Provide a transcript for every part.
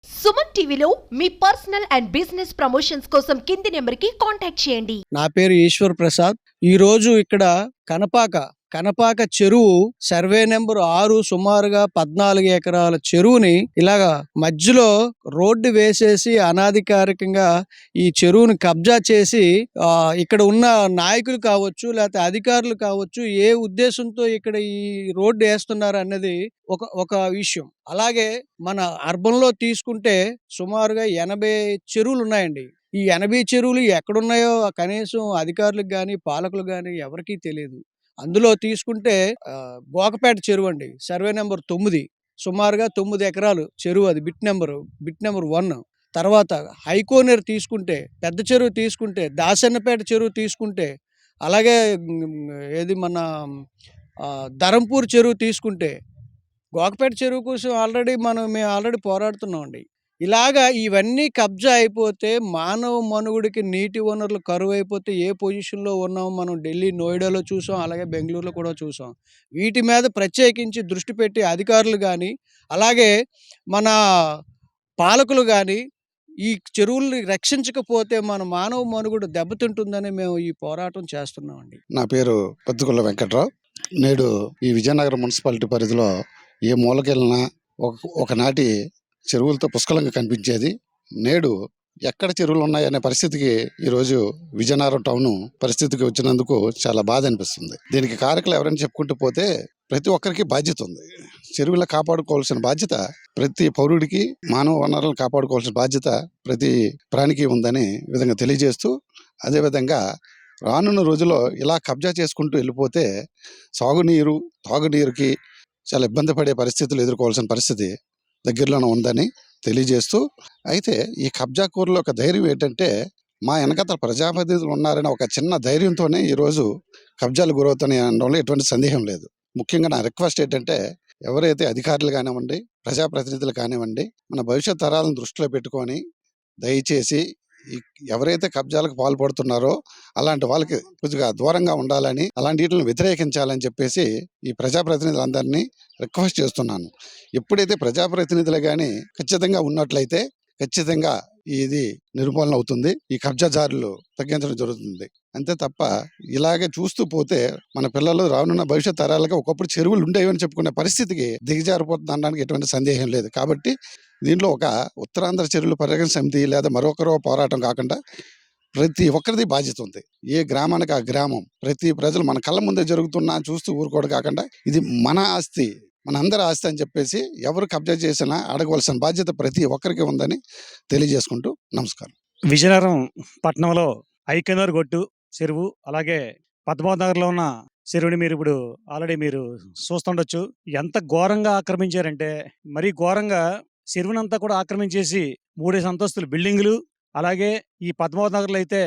సుమన్ టీవీలో మీ personal and business promotions కోసం కింది నెంబర్కి కాంటాక్ట్ చేయండి. నా పేరు ఈశ్వర్ ప్రసాద్. ఈరోజు ఇక్కడ కనపాక చెరువు సర్వే నెంబర్ 6 సుమారుగా 14 ఎకరాల చెరువుని ఇలాగా మధ్యలో రోడ్డు వేసేసి అనాధికారికంగా ఈ చెరువుని కబ్జా చేసి ఇక్కడ ఉన్న నాయకులు కావచ్చు, లేకపోతే అధికారులు కావచ్చు, ఏ ఉద్దేశంతో ఇక్కడ ఈ రోడ్డు వేస్తున్నారు అన్నది ఒక విషయం. అలాగే మన అర్బన్ లో తీసుకుంటే సుమారుగా 80 చెరువులు ఉన్నాయండి. ఈ 80 చెరువులు ఎక్కడున్నాయో కనీసం అధికారులకు కానీ పాలకులకు కానీ ఎవరికీ తెలియదు. అందులో తీసుకుంటే గోకపేట చెరువు అండి, సర్వే నెంబర్ 9, సుమారుగా 9 ఎకరాలు చెరువు. అది బిట్ నెంబర్ 1. తర్వాత హైకోనేరు తీసుకుంటే, పెద్ద చెరువు తీసుకుంటే, దాసన్నపేట చెరువు తీసుకుంటే, అలాగే ఏది మన ధరంపూర్ చెరువు తీసుకుంటే, గోకపేట చెరువు కోసం మేము ఆల్రెడీ పోరాడుతున్నామండి. ఇలాగా ఇవన్నీ కబ్జా అయిపోతే మానవ మనుగడికి నీటి వనరులు కరువు అయిపోతే ఏ పొజిషన్లో ఉన్నామో మనం ఢిల్లీ, నోయిడాలో చూసాం, అలాగే బెంగళూరులో కూడా చూసాం. వీటి మీద ప్రత్యేకించి దృష్టి పెట్టి అధికారులు కానీ, అలాగే మన పాలకులు కానీ ఈ చెరువుల్ని రక్షించకపోతే మన మానవ మనుగడ దెబ్బతింటుందని మేము ఈ పోరాటం చేస్తున్నామండి. నా పేరు పెద్దగుళ్ళ వెంకట్రావు. నేడు ఈ విజయనగరం మున్సిపాలిటీ పరిధిలో ఏ మూలకెళ్ళినా ఒకనాటి చెరువులతో పుష్కలంగా కనిపించేది. నేడు ఎక్కడ చెరువులు ఉన్నాయనే పరిస్థితికి ఈరోజు విజయనగరం టౌన్ పరిస్థితికి వచ్చినందుకు చాలా బాధ అనిపిస్తుంది. దీనికి కారకులు ఎవరైనా చెప్పుకుంటూ పోతే ప్రతి ఒక్కరికి బాధ్యత ఉంది. చెరువుల కాపాడుకోవాల్సిన బాధ్యత ప్రతి పౌరుడికి, మానవ వనరులను కాపాడుకోవాల్సిన బాధ్యత ప్రతి ప్రాణికి ఉందని విధంగా తెలియజేస్తూ, అదేవిధంగా రానున్న రోజుల్లో ఇలా కబ్జా చేసుకుంటూ వెళ్ళిపోతే సాగునీరు, తాగునీరుకి చాలా ఇబ్బంది పడే పరిస్థితులు ఎదుర్కోవాల్సిన పరిస్థితి దగ్గరలోనే ఉందని తెలియజేస్తూ, అయితే ఈ కబ్జాకూరులో ఒక ధైర్యం ఏంటంటే మా వెనకతల ప్రజాప్రతినిధులు ఉన్నారనే ఒక చిన్న ధైర్యంతోనే ఈరోజు కబ్జాలు గురవుతున్నాయి అనడంలో ఎటువంటి సందేహం లేదు. ముఖ్యంగా నా రిక్వెస్ట్ ఏంటంటే ఎవరైతే అధికారులు కానివ్వండి, ప్రజాప్రతినిధులు కానివ్వండి, మన భవిష్యత్ తరాలను దృష్టిలో పెట్టుకొని దయచేసి ఎవరైతే కబ్జాలకు పాల్పడుతున్నారో అలాంటి వాళ్ళకి కొద్దిగా దూరంగా ఉండాలని, అలాంటి వీటిని వ్యతిరేకించాలని చెప్పేసి ఈ ప్రజాప్రతినిధులందరినీ రిక్వెస్ట్ చేస్తున్నాను. ఎప్పుడైతే ప్రజాప్రతినిధులు కానీ ఖచ్చితంగా ఉన్నట్లయితే ఖచ్చితంగా ఇది నిర్మూలన అవుతుంది, ఈ కబ్జాదారులు తగ్గించడం జరుగుతుంది. అంతే తప్ప ఇలాగే చూస్తూ పోతే మన పిల్లలు రానున్న భవిష్యత్ తరాలకు ఒకప్పుడు చెరువులు ఉండేవని చెప్పుకునే పరిస్థితికి దిగజారిపోతుంది అనడానికి ఎటువంటి సందేహం లేదు. కాబట్టి దీంట్లో ఒక ఉత్తరాంధ్ర చెరువుల పరిరక్షణ సమితి లేదా మరొకరో పోరాటం కాకుండా ప్రతి ఒక్కరిది బాధ్యత ఉంది. ఏ గ్రామానికి ఆ గ్రామం, ప్రతి ప్రజలు మన కళ్ళ ముందే జరుగుతున్నా చూస్తూ ఊరుకోవడం కాకుండా ఇది మన ఆస్తి, మన అందరి ఆస్తి అని చెప్పేసి ఎవరు కబ్జా చేసినా అడగవలసిన బాధ్యత ప్రతి ఒక్కరికి ఉందని తెలియజేసుకుంటూ నమస్కారం. విజయనగరం పట్టణంలో ఐకెనర్ గొట్టు చెరువు, అలాగే పద్మావతి నగర్లో ఉన్న చెరువుని మీరు ఆల్రెడీ చూస్తుండొచ్చు. ఎంత ఘోరంగా ఆక్రమించారంటే మరీ ఘోరంగా చెరువునంతా కూడా ఆక్రమించేసి 3 అంతస్తుల బిల్డింగులు, అలాగే ఈ పద్మావతి నగర్లో అయితే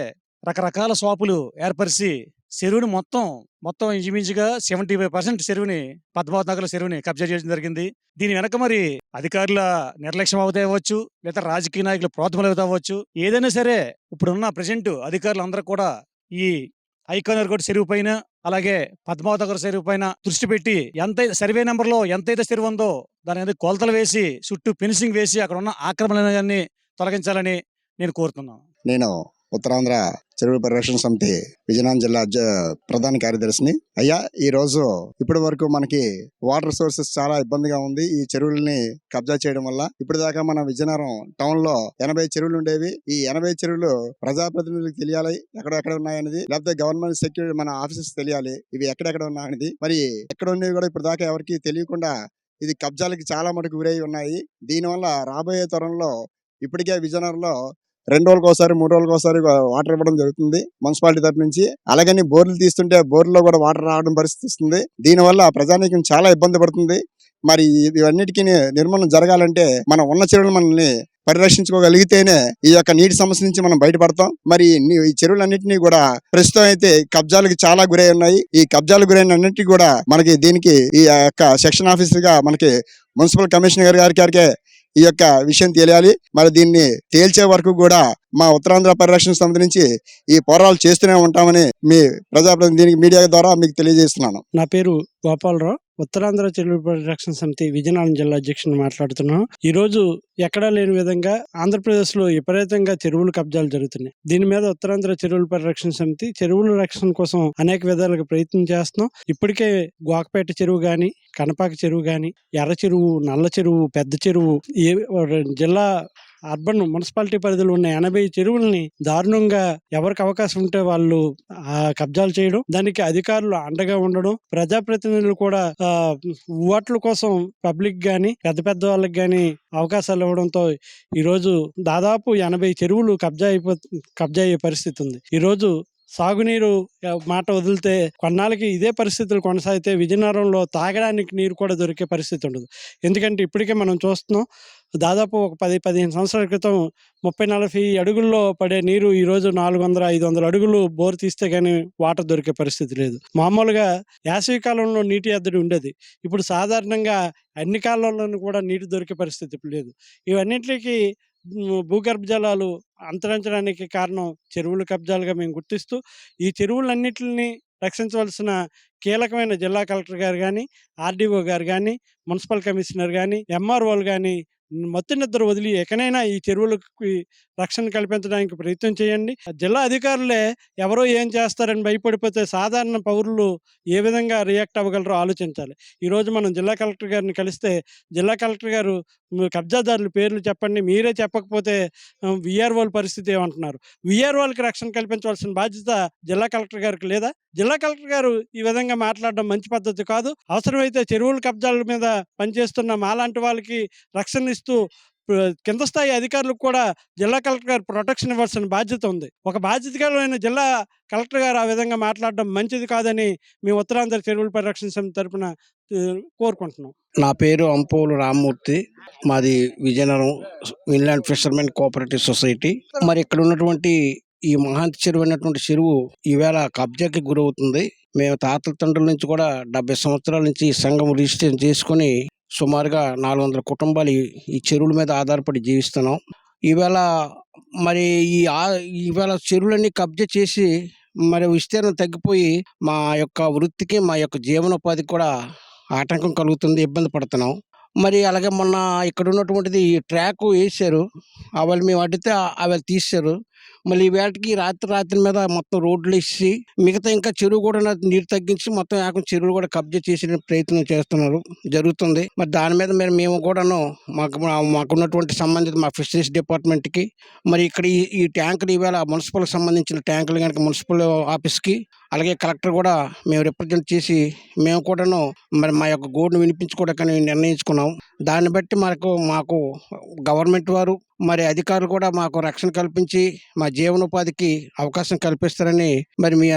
రకరకాల షాపులు ఏర్పరిచి చెరువుని మొత్తం ఇంచుమించుగా 75% చెరువుని, పద్మావతి నగర్ల చెరువుని కబ్జా చేయడం జరిగింది. దీని వెనక మరి అధికారుల నిర్లక్ష్యం అవుతే అవ్వచ్చు, లేదా రాజకీయ నాయకుల ప్రోత్సాహం అవుతా అవ్వచ్చు. ఏదైనా సరే ఇప్పుడున్న ప్రజెంట్ అధికారులు అందరూ కూడా ఈ ఐకానర్ కూడా చెరువు పైన, అలాగే పద్మావతి నగర్ చెరువు పైన దృష్టి పెట్టి సర్వే నెంబర్లో ఎంతైతే చెరువు ఉందో దాని మీద కొలతలు వేసి, చుట్టూ ఫెన్సింగ్ వేసి అక్కడ ఉన్న ఆక్రమణలన్నీ తొలగించాలని నేను కోరుతున్నాను. నేను ఉత్తరాంధ్ర చెరువుల పరిరక్షణ సమితి విజయనగరం జిల్లా ప్రధాన కార్యదర్శిని. అయ్యా, ఈ రోజు ఇప్పటి వరకు మనకి వాటర్ సోర్సెస్ చాలా ఇబ్బందిగా ఉంది. ఈ చెరువుల్ని కబ్జా చేయడం వల్ల ఇప్పటిదాకా మన విజయనగరం టౌన్ లో 80 చెరువులు ఉండేవి. ఈ 80 చెరువులు ప్రజాప్రతినిధులకు తెలియాలి ఎక్కడెక్కడ ఉన్నాయనేది, లేకపోతే గవర్నమెంట్ సెక్యూరిటీ మన ఆఫీసెస్ తెలియాలి ఇవి ఎక్కడెక్కడ ఉన్నాయనేది. మరి ఎక్కడ ఉండేవి కూడా ఇప్పటిదాకా ఎవరికి తెలియకుండా ఇది కబ్జాలకి చాలా మటుకు గురై ఉన్నాయి. దీనివల్ల రాబోయే తరంలో ఇప్పటికే విజయనగరంలో 2 రోజులకు ఒకసారి 3 రోజులకు ఒకసారి వాటర్ ఇవ్వడం జరుగుతుంది మున్సిపాలిటీ తరఫు నుంచి. అలాగని బోర్లు తీస్తుంటే బోర్లో కూడా వాటర్ రావడం పరిస్థితి వస్తుంది. దీనివల్ల ప్రజానీకం చాలా ఇబ్బంది పడుతుంది. మరి ఇవన్నిటికీ నిర్మూలన జరగాలంటే మనం ఉన్న చెరువులు మనల్ని పరిరక్షించుకోగలిగితేనే ఈ యొక్క నీటి సమస్య నుంచి మనం బయటపడతాం. మరి ఈ చెరువులన్నింటినీ కూడా ప్రస్తుతం అయితే కబ్జాలకు చాలా గురై ఉన్నాయి. ఈ కబ్జాలు గురైన అన్నింటినీ కూడా మనకి దీనికి ఈ యొక్క సెక్షన్ ఆఫీసర్ గా మనకి మున్సిపల్ కమిషనర్ గారికి ఈ యొక్క విషయం తెలియాలి. మరి దీన్ని తేల్చే వరకు కూడా మా ఉత్తరాంధ్ర పరిరక్షణ సమితి నుంచి ఈ పోరాటాలు చేస్తూనే ఉంటామని మీ ప్రజాప్రతినిధి దీనికి మీడియా ద్వారా మీకు తెలియజేస్తున్నాను. నా పేరు గోపాలరావు, ఉత్తరాంధ్ర చెరువుల పరిరక్షణ సమితి విజయనగరం జిల్లా అధ్యక్షుని మాట్లాడుతున్నాను. ఈ రోజు ఎక్కడా లేని విధంగా ఆంధ్రప్రదేశ్ లో విపరీతంగా చెరువులు కబ్జాలు జరుగుతున్నాయి. దీని మీద ఉత్తరాంధ్ర చెరువుల పరిరక్షణ సమితి చెరువుల రక్షణ కోసం అనేక విధాలుగా ప్రయత్నం చేస్తున్నాం. ఇప్పటికే గోకపేట చెరువు గాని, కనపాక చెరువు గాని, ఎర్ర చెరువు, నల్ల చెరువు, పెద్ద చెరువు, జిల్లా అర్బన్ మున్సిపాలిటీ పరిధిలో ఉన్న 80 చెరువుల్ని దారుణంగా ఎవరికి అవకాశం ఉంటే వాళ్ళు కబ్జాలు చేయడం, దానికి అధికారులు అండగా ఉండడం, ప్రజాప్రతినిధులు కూడా ఓట్ల కోసం పబ్లిక్ గాని పెద్ద పెద్ద వాళ్ళకి గాని అవకాశాలు ఇవ్వడంతో ఈ రోజు దాదాపు 80 చెరువులు కబ్జా అయ్యే పరిస్థితి ఉంది. ఈ రోజు సాగునీరు మాట వదిలితే కొన్నాళ్ళకి ఇదే పరిస్థితులు కొనసాగితే విజయనగరంలో తాగడానికి నీరు కూడా దొరికే పరిస్థితి ఉండదు. ఎందుకంటే ఇప్పటికే మనం చూస్తున్నాం, దాదాపు ఒక 10-15 సంవత్సరాల క్రితం 30-40 అడుగుల్లో పడే నీరు ఈ రోజు 400-500 అడుగులు బోర్ తీస్తే గానీ వాటర్ దొరికే పరిస్థితి లేదు. మామూలుగా వేసవి కాలంలో నీటి ఎద్దడి ఉండేది, ఇప్పుడు సాధారణంగా అన్ని కాలాల్లోనూ కూడా నీటి దొరికే పరిస్థితి లేదు. ఇవన్నిటికీ భూగర్భ జలాలు అంతరించడానికి కారణం చెరువుల కబ్జాలుగా మేము గుర్తిస్తూ ఈ చెరువులన్నిటిని రక్షించవలసిన కీలకమైన జిల్లా కలెక్టర్ గారు కానీ, ఆర్డీఓ గారు కానీ, మున్సిపల్ కమిషనర్ కానీ, ఎంఆర్ఓలు కానీ మత్తు నిద్ర వదిలి ఎక్కడైనా ఈ చెరువులకి రక్షణ కల్పించడానికి ప్రయత్నం చేయండి. జిల్లా అధికారులే ఎవరో ఏం చేస్తారని భయపడిపోతే సాధారణ పౌరులు ఏ విధంగా రియాక్ట్ అవ్వగలరో ఆలోచించాలి. ఈరోజు మనం జిల్లా కలెక్టర్ గారిని కలిస్తే జిల్లా కలెక్టర్ గారు కబ్జాదారుల పేర్లు చెప్పండి, మీరే చెప్పకపోతే విఆర్ఓల పరిస్థితి ఏమంటున్నారు. విఆర్ఓలకి రక్షణ కల్పించవలసిన బాధ్యత జిల్లా కలెక్టర్ గారికి లేదా? జిల్లా కలెక్టర్ గారు ఈ విధంగా మాట్లాడడం మంచి పద్ధతి కాదు. అవసరమైతే చెరువుల కబ్జాల మీద పనిచేస్తున్న మాలాంటి వాళ్ళకి రక్షణ ఇస్తూ కింద స్థాయి అధికారులకు కూడా జిల్లా కలెక్టర్ గారు ప్రొటెక్షన్ ఇవ్వాల్సిన బాధ్యత ఉంది. ఒక బాధ్యతకరమైన జిల్లా కలెక్టర్ గారు ఆ విధంగా మాట్లాడడం మంచిది కాదని మేము ఉత్తరాంధ్ర చెరువుల పరిరక్షణ సమితి తరపున కోరుకుంటున్నాం. నా పేరు అంపోలు రామ్మూర్తి, మాది Vizianagaram inland fishermen cooperative society. మరి ఇక్కడ ఉన్నటువంటి ఈ మహాంతి చెరువు అనేటువంటి చెరువు ఈవేళ కబ్జాకి గురవుతుంది. మేము తాతల తండ్రుల నుంచి కూడా 70 సంవత్సరాల నుంచి ఈ సంఘం రిజిస్ట్రేషన్ చేసుకుని సుమారుగా 400 కుటుంబాలు ఈ చెరువుల మీద ఆధారపడి జీవిస్తున్నాం. ఈవేళ మరి ఈవేళ చెరువులన్నీ కబ్జా చేసి మరి విస్తీర్ణం తగ్గిపోయి మా యొక్క వృత్తికి, మా యొక్క జీవనోపాధికి కూడా ఆటంకం కలుగుతుంది, ఇబ్బంది పడుతున్నాం. మరి అలాగే మొన్న ఇక్కడ ఉన్నటువంటిది ట్రాక్ వేసారు, వాళ్ళు మేము అడిగితే అవి తీసారు. మళ్ళీ వేటకి రాత్రి మీద మొత్తం రోడ్లు వేసి మిగతా ఇంకా చెరువు కూడా నీరు తగ్గించి మొత్తం ఏకం చెరువులు కూడా కబ్జా చేసే ప్రయత్నం చేస్తున్నారు, జరుగుతుంది. మరి దాని మీద మేము కూడాను మాకున్నటువంటి సంబంధిత మా ఫిషరీస్ డిపార్ట్మెంట్కి మరి ఇక్కడ ఈ ట్యాంకులు ఈవేళ మున్సిపల్కి సంబంధించిన ట్యాంకులు కనుక మున్సిపల్ ఆఫీస్కి అలాగే కలెక్టర్ కూడా మేము రిప్రజెంట్ చేసి మేము కూడాను మరి మా యొక్క గోడును వినిపించుకోవడానికి నిర్ణయించుకున్నాం. దాన్ని బట్టి మాకు గవర్నమెంట్ వారు మరి అధికారులు కూడా మాకు రక్షణ కల్పించి మా జీవనోపాధికి అవకాశం కల్పిస్తారని మరి మీ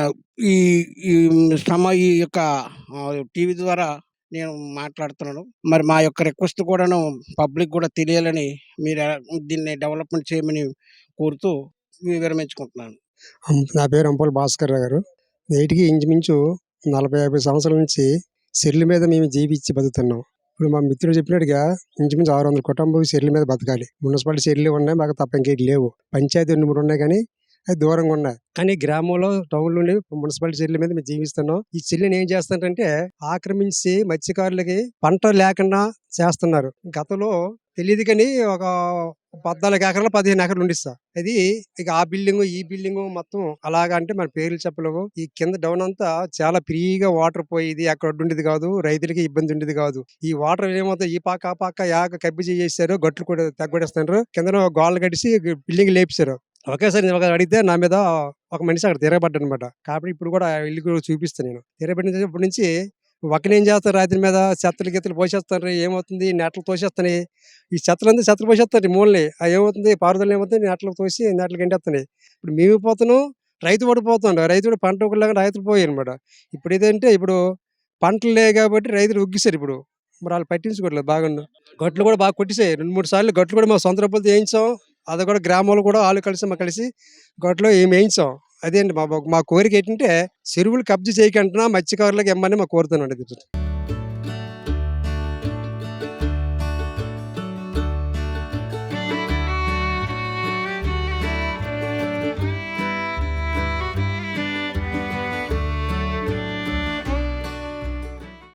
ఈ యొక్క టీవీ ద్వారా నేను మాట్లాడుతున్నాను. మరి మా యొక్క రిక్వెస్ట్ కూడాను పబ్లిక్ కూడా తెలియాలని మీరు దీన్ని డెవలప్మెంట్ చేయమని కోరుతూ విరమించుకుంటున్నాను. నా పేరు అంపోలు భాస్కర్ గారు. నేటికి ఇంచుమించు 40-50 సంవత్సరాల నుంచి చెర్ల మీద మేము జీవించి బతుకుతున్నాం. ఇప్పుడు మా మిత్రుడు చెప్పినట్టుగా ఇంచుమించు 600 కుటుంబాలు చెర్ల మీద బతకాలి. మున్సిపాలిటీ చెర్లు ఉన్నాయి, మాకు తప్ప ఇంకేటి లేవు. పంచాయతీ 2-3 ఉన్నాయి కానీ అది దూరంగా ఉన్నాయి. కానీ గ్రామంలో టౌన్ నుండి మున్సిపాలిటీ చెర్ల మీద మేము జీవిస్తున్నాం. ఈ చెర్లను ఏం చేస్తారంటే ఆక్రమించి మత్స్యకారులకి పంట లేకుండా చేస్తున్నారు. గతంలో తెలియదు కానీ ఒక 14 ఎకరాలు 15 ఎకరాలు ఉండిస్తా. అది ఇక ఆ బిల్డింగ్ ఈ బిల్డింగ్ మొత్తం అలాగా అంటే మన పేర్లు చెప్పలేము. ఈ కింద డౌన్ అంతా చాలా ఫ్రీగా వాటర్ పోయేది, అక్కడ ఉండేది కాదు, రైతులకి ఇబ్బంది ఉండేది కాదు. ఈ వాటర్ ఏమవుతాయి ఈ పాక ఆ పాక యాక కబ్బి చేశారు, గట్లు కూడా తగ్గొడేస్తున్నారు, కింద గోళ్ళు కడిసి బిల్డింగ్ లేపిస్తారు. ఒకేసారి అడిగితే నా మీద ఒక మనిషి అక్కడ తిరగబడ్డా అనమాట. కాబట్టి ఇప్పుడు కూడా ఇల్లు కూడా చూపిస్తాను నేను. తిరగబడినప్పటి నుంచి ఒకనేం చేస్తారు, రాత్రి మీద చెత్తలు గిత్తలు పోసేస్తారు, ఏమవుతుంది నెట్లు తోసేస్తున్నాయి. ఈ చెత్తలంతా చెత్తలు పోసేస్తారు మూలని, అవి ఏమవుతుంది పారుదల ఏమవుతుంది నెట్లు తోసి నెట్లు గంటేస్తున్నాయి. ఇప్పుడు మేము పోతున్నాం, రైతు పడిపోతున్నాడు, రైతు కూడా పంట ఒకలాగా రైతులు పోయాయి అనమాట. ఇప్పుడు ఏదంటే ఇప్పుడు పంటలు లేవు కాబట్టి రైతులు ఉగ్గిస్తారు. ఇప్పుడు మరి వాళ్ళు పట్టించుకోవట్లేదు. బాగా గట్లు కూడా బాగా కొట్టిసాయి. 2-3 సార్లు గట్లు కూడా మా సొంత రూపాయలతో వేయించాం. అది కూడా గ్రామంలో కూడా వాళ్ళు కలిసి గట్లో ఏమి వేయించాం. అదే అండి మా కోరిక ఏంటంటే చెరువులు కబ్జా చేయకుండా మత్స్యకారులకు ఇమ్మని మా కోరుతున్నాను.